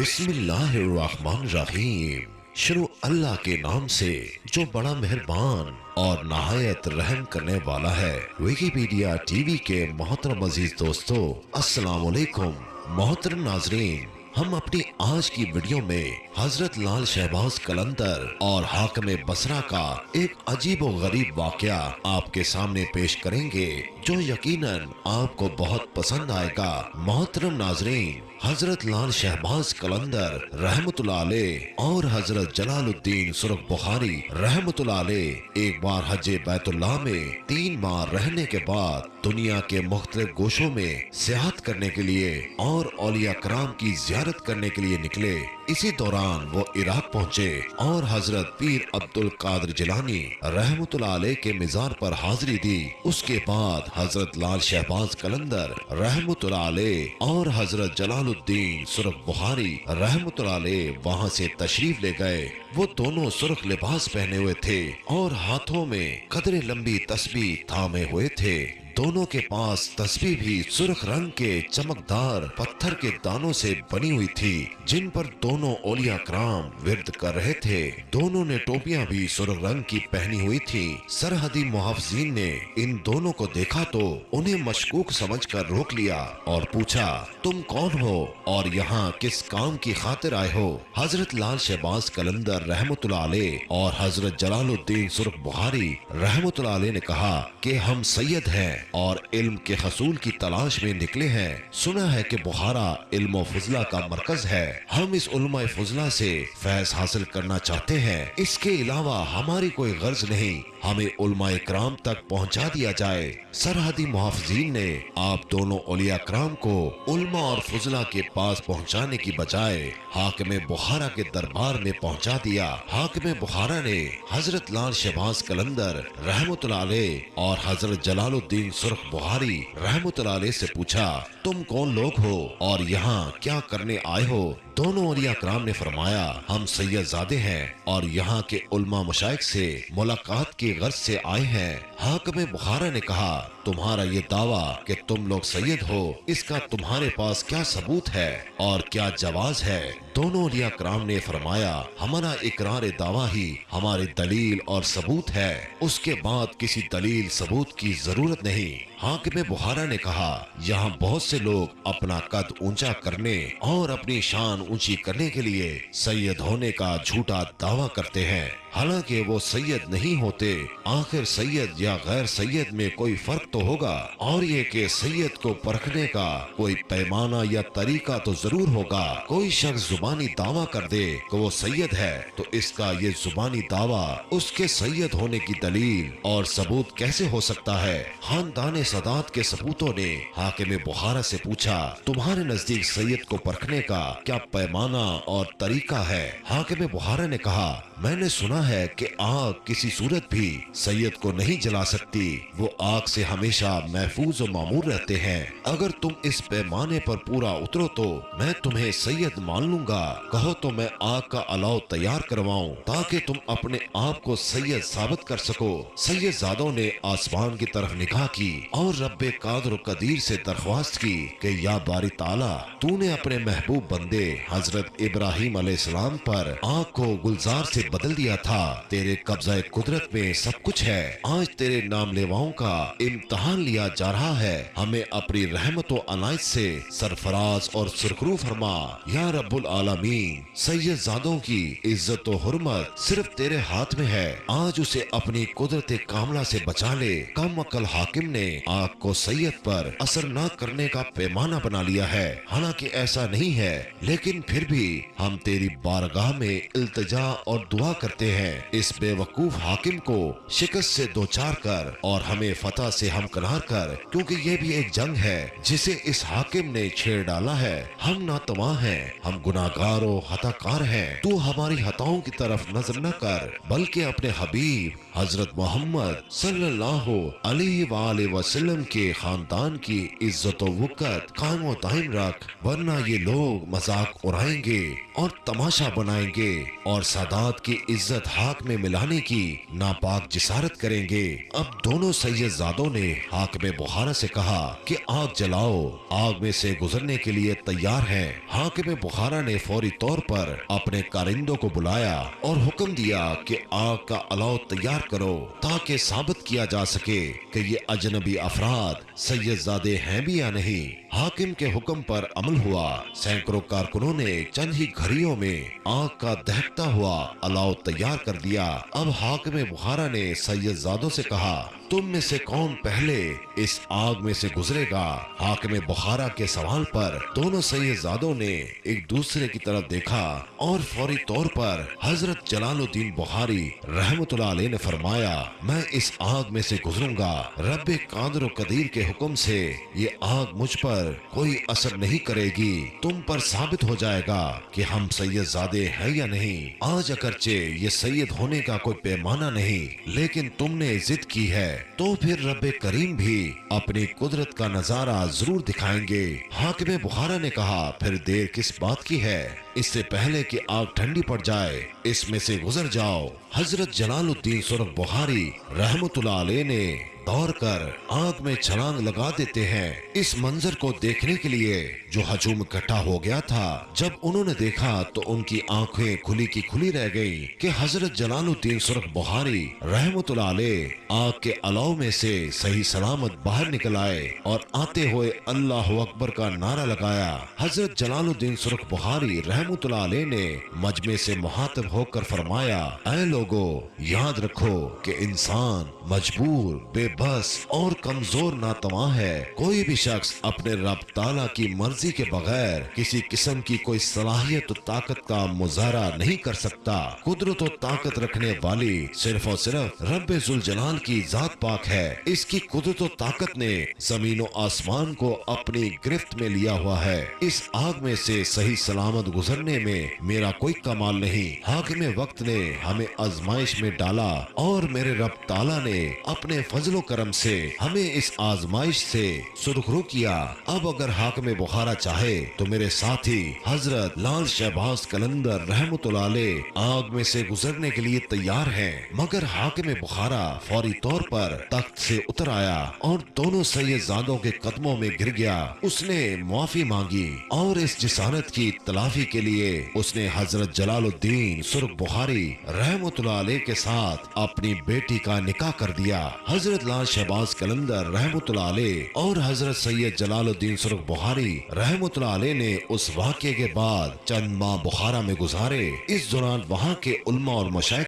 बिस्मिल्लाहिर्रहमानिर्रहीम। शुरू अल्लाह के नाम से जो बड़ा मेहरबान और नहायत रहम करने वाला है। विकिपीडिया टीवी के मोहतरम अजीज दोस्तों, अस्सलाम वालेकुम। मोहतरम नाजरीन, हम अपनी आज की वीडियो में हजरत लाल शहबाज कलंदर और हाकिम बसरा का एक अजीब व गरीब वाकया आपके सामने पेश करेंगे जो यकीनन आपको बहुत पसंद आएगा। मोहतरम नाजरीन, हजरत लाल शहबाज कलंदर रहमतुल्लाह अलैह और हजरत जलालुद्दीन सुरख बुखारी रहमतुल्लाह अलैह एक बार हज बैतुल्लाह में 3 माह रहने के बाद दुनिया के मुख्तलिफ गोशों में सियाहत करने के लिए और औलिया कराम की जियारत करने के लिए निकले। इसी दौरान वो इराक पहुँचे और हजरत पीर अब्दुल कादिर जिलानी रहमतुल्लाह अलैह के मिज़ार पर हाजिरी दी। उसके बाद हजरत लाल शहबाज कलंदर रहमतुल्लाह अलैह और हजरत जलालुद्दीन सुरख बुखारी रहमतुल्लाह अलैह वहाँ से तशरीफ ले गए। वो दोनों सुर्ख लिबास पहने हुए थे और हाथों में कदरे लंबी तस्बीह थामे हुए थे। दोनों के पास तस्बीह भी सुर्ख रंग के चमकदार पत्थर के दानों से बनी हुई थी, जिन पर दोनों औलिया कराम विर्द कर रहे थे। दोनों ने टोपियां भी सुर्ख रंग की पहनी हुई थी। सरहदी मुहाफिजीन ने इन दोनों को देखा तो उन्हें मशकूक समझकर रोक लिया और पूछा, तुम कौन हो और यहाँ किस काम की खातिर आए हो? हजरत लाल शहबाज कलंदर रहमतुल्लाह अलैह और हजरत जलालुद्दीन सुरख बुखारी रहमतुल्लाह अलैह ने कहा कि हम सैयद हैं और इल्म के हसूल की तलाश में निकले हैं। सुना है कि बुखारा इल्म व फजला का मरकज है। हम इस उलमा फजला से फैज हासिल करना चाहते हैं। इसके अलावा हमारी कोई गर्ज नहीं, हमें उलमा कराम तक पहुंचा दिया जाए। सरहदी मुहाफिजीन ने आप दोनों औलिया कराम को उलमा और फजला के पास पहुंचाने की बजाय हाकिम बुखारा के दरबार में पहुंचा दिया। हाकिम बुखारा ने हजरत लाल शहबाज कलंदर रहमतुल्लाह अलैह और हजरत जलालुद्दीन सुरख बुखारी रहमतुल्लाह अलैह से पूछा, तुम कौन लोग हो और यहाँ क्या करने आए हो? दोनों औलिया कराम ने फरमाया, हम सैयदजादे हैं और यहाँ के उलमा मशाइख से मुलाकात की गर्ज से आए हैं। हाकिम बुखारा ने कहा, तुम्हारा ये दावा कि तुम लोग सैयद हो, इसका तुम्हारे पास क्या सबूत है और क्या जवाज है? दोनों औलिया कराम ने फरमाया, हमारा इकरार दावा ही हमारी दलील और सबूत है, उसके बाद किसी दलील सबूत की जरूरत नहीं। हाकिम बुखारा ने कहा, यहाँ बहुत से लोग अपना कद ऊंचा करने और अपनी शान ऊंची करने के लिए सैयद होने का झूठा दावा करते हैं, हालांकि वो सैयद नहीं होते। आखिर सैयद या गैर सैयद में कोई फर्क तो होगा, और ये कि सैयद को परखने का कोई पैमाना या तरीका तो जरूर होगा। कोई शख्स जुबानी दावा कर दे कि वो सैयद है तो इसका ये जुबानी दावा उसके सैयद होने की दलील और सबूत कैसे हो सकता है? खानदान सदात के सबूतों ने हाकिम बुखारा से पूछा, तुम्हारे नजदीक सैयद को परखने का क्या पैमाना और तरीका है? हाकिम बुखारा ने कहा, मैंने सुना है कि आग किसी सूरत भी सैयद को नहीं जला सकती, वो आग से हमेशा महफूज और मामूर रहते हैं। अगर तुम इस पैमाने पर पूरा उतरो तो मैं तुम्हें सैयद मान लूंगा। कहो तो मैं आग का अलाव तैयार करवाऊं ताकि तुम अपने आप को सैयद साबित कर सको। सैयदजादों ने आसमान की तरफ निगाह की और रब्बे कादिर कदीर से दरख्वास्त की कि या बारी ताला, तूने अपने महबूब बंदे हजरत इब्राहिम अलैहिस्सलाम पर आग को गुलजार से बदल दिया था। तेरे कब्जा कुदरत में सब कुछ है। आज तेरे नाम लेवाओं का इम्तहान लिया जा रहा है। हमें अपनी रहमत व अनायत से सरफराज और सुरखरू फरमा। या रब्बुल आलमीन, सैयदजादों की इज्जत व हुर्मत सिर्फ तेरे हाथ में है। आज उसे अपनी कुदरत कामला से बचा ले। कम अकल हाकिम ने आग को सैयद पर असर न करने का पैमाना बना लिया है। हालांकि ऐसा नहीं है, लेकिन फिर भी हम तेरी बारगाह में इल्तिजा और दुआ करते हैं, इस बेवकूफ हाकिम को शिकस्त से दो चार कर और हमें फतह से हमकनार कर, क्योंकि ये भी एक जंग है जिसे इस हाकिम ने छेड़ डाला है। हम नातवा हैं, हम गुनाहगार और हताकार हैं। तू हमारी हताओं की तरफ नजर न कर, बल्कि अपने हबीब हजरत मोहम्मद सल्लल्लाहु अलैहि वसल्लम के खानदान की इज्जत व वक़्त कायम व दायम रख, वरना ये लोग मजाक उड़ाएंगे और तमाशा बनाएंगे और सादात आपकी इज्जत हाक में मिलाने की नापाक जिसारत करेंगे। अब दोनों सैयदजादों ने हाकिम बुखारा से कहा कि आग जलाओ, आग में से गुजरने के लिए तैयार हैं। हाकिम बुखारा ने फौरी तौर पर अपने कारिंदों को बुलाया और हुक्म दिया कि आग का अलाव तैयार करो ताकि साबित किया जा सके कि ये अजनबी अफराद सैयदजादे हैं भी या नहीं। हाकिम के हुक्म पर अमल हुआ। सैकड़ों कारकुनों ने चंद ही घड़ियों में आग का दहकता हुआ अलाव तैयार कर दिया। अब हाकिम बुखारा ने सैयदजादों से कहा, तुम में से कौन पहले इस आग में से गुजरेगा? हाकिम बुखारा के सवाल पर दोनों सैयदजादों ने एक दूसरे की तरफ देखा और फौरी तौर पर हजरत जलालुद्दीन बुखारी रहमतुल्लाह अलैह ने फरमाया, मैं इस आग में से गुजरूंगा। रब्बे कादिर व कदीर के हुक्म से ये आग मुझ पर कोई असर नहीं करेगी। तुम पर साबित हो जाएगा कि हम सैयदजादे हैं या नहीं। आज अगरचे ये सैयद होने का कोई पैमाना नहीं, लेकिन तुमने जिद की है तो फिर रब्बे करीम भी अपनी कुदरत का नजारा जरूर दिखाएंगे। हाकिम बुखारा ने कहा, फिर देर किस बात की है? इससे पहले कि आग ठंडी पड़ जाए इसमें से गुजर जाओ। हजरत जलालुद्दीन सुरख बुखारी रहमतुल्लाह अलैह ने दौड़ कर आग में छलांग लगा देते हैं। इस मंजर को देखने के लिए जो हजूम इकट्ठा हो गया था, जब उन्होंने देखा तो उनकी आंखें खुली की खुली रह गई कि हजरत जलालुद्दीन सुरख बुखारी रहमतुल्लाह अलैह आग के अलाव में से सही सलामत बाहर निकल आए और आते हुए अल्लाह अकबर का नारा लगाया। हजरत जलालुद्दीन सुरख बुखारी रहमतुल्लाह अलैह ने मजमे से मुहातब होकर फरमाया, ऐ लोगो, याद रखो कि इंसान मजबूर, बेबस और कमजोर नातवा है। कोई भी शख्स अपने रब ताला की मर्जी के बगैर किसी किस्म की कोई सलाहियत और ताकत का मुजाहरा नहीं कर सकता। कुदरत और ताकत रखने वाली सिर्फ और सिर्फ रब्बे जुल जलाल की जात पाक है। इसकी कुदरत और ताकत ने जमीन और आसमान को अपनी गिरफ्त में लिया हुआ है। इस आग में से सही सलामत गुजरने में मेरा कोई कमाल नहीं। हाकिम वक्त ने हमें आजमाइश में डाला और मेरे रब ताला ने अपने फजलो करम से हमें इस आजमाइश से सुरखरू किया। अब अगर हाकिम बुखारा चाहे तो मेरे साथी हजरत लाल शहबाज कलंदर रहमतुल्लाह अलैह आग में से गुजरने के लिए तैयार हैं। मगर हाकिम बुखारा फौरी तौर पर तख्त से उतर आया और दोनों सैयदजादों के कदमों में गिर गया। उसने मुआफी मांगी और इस जिसारत की तलाफी के लिए उसने हजरत जलालुद्दीन सुरख बुखारी रहमतुल्लाह अलैह के साथ अपनी बेटी का निकाह कर दिया। हजरत लाल शहबाज कलंदर रहमतुल्लाह अलैह और हजरत सैयद जलालुद्दीन सुरख बुखारी रहमतुल्लाह अलैह ने उस वाक़े के बाद चंद माह बुखारा में गुजारे। इस दौरान वहाँ के उलमा और मशाइख